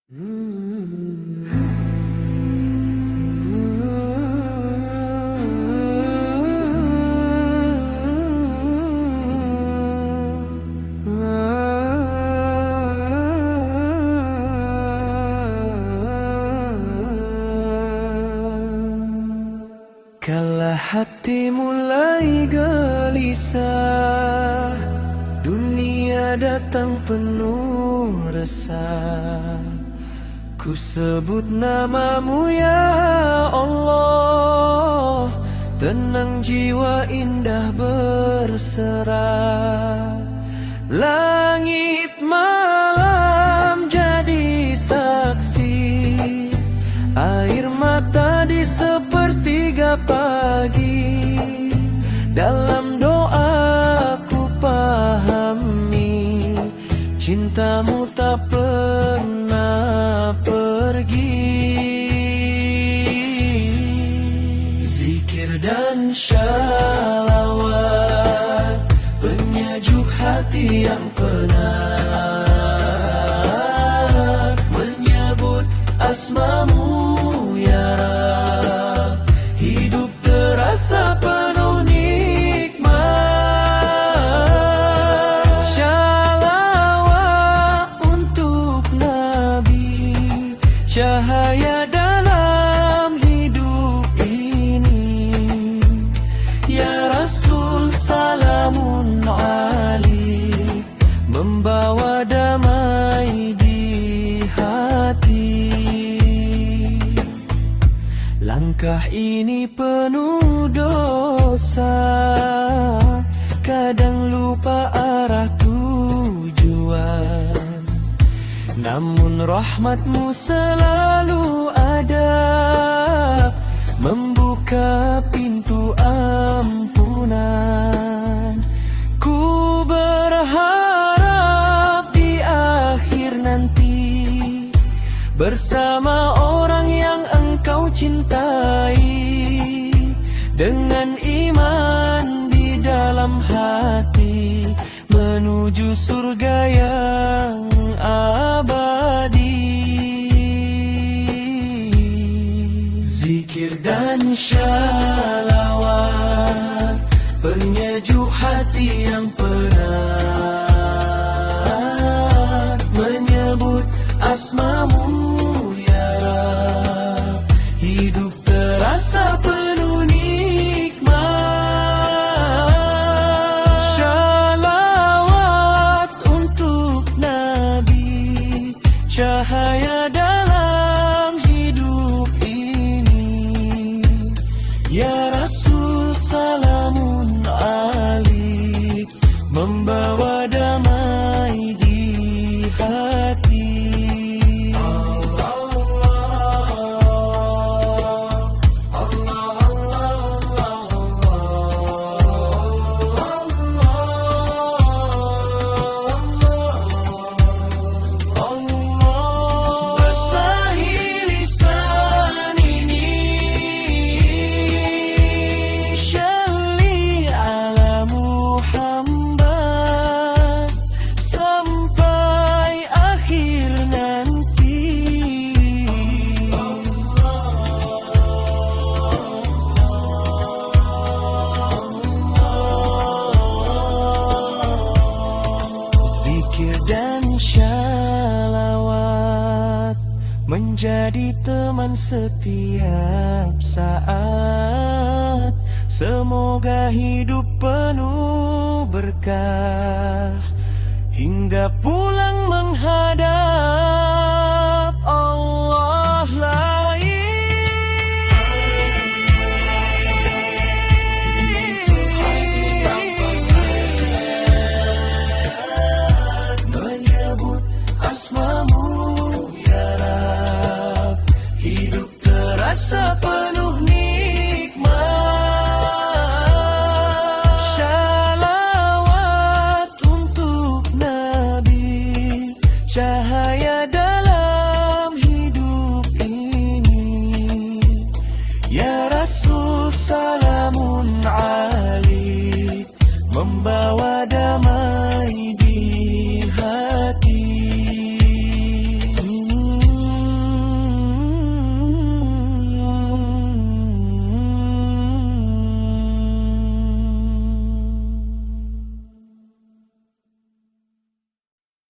Kala hati mulai gelisah, dunia datang penuh resah. Ku sebut namamu ya Allah, tenang jiwa indah berserah. Langit malam jadi saksi, air mata di sepertiga pagi. Dalam doa ku pahami, cintamu tak pernah pergi. Zikir dan syalawat, penyejuk hati yang penat, menyebut asmamu ya Rab, hidup terasa penuh nikmat. Syalawat untuk Nabi, cahaya dalam hidup ini. Ya Rasul salamun alaik, membawa damai di hati. Langkah ini penuh dosa, kadang lupa arah tujuan. Namun rahmatmu selalu ada, membuka pintu ampunan. Ku berharap di akhir nanti, bersama orang yang engkau cintai, dengan iman di dalam hati, menuju surga yang abadi. Zikir dan syalawat, penyejuk hati yang penat, menyebut asmamu ya Rab, hidup terasa penuh nikmat. Syalawat untuk Nabi, cahaya dalam hidup ini. Ya Rasul salamun alaik, membawa damai di hati. Dan syalawat menjadi teman setiap saat. Semoga hidup penuh berkah hingga pulang menghadap Allah lagi. Asmamu ya Rab, hidup terasa penuh nikmat. Syalawat untuk Nabi, cahaya dalam hidup ini. Ya Rasul salamun alaik.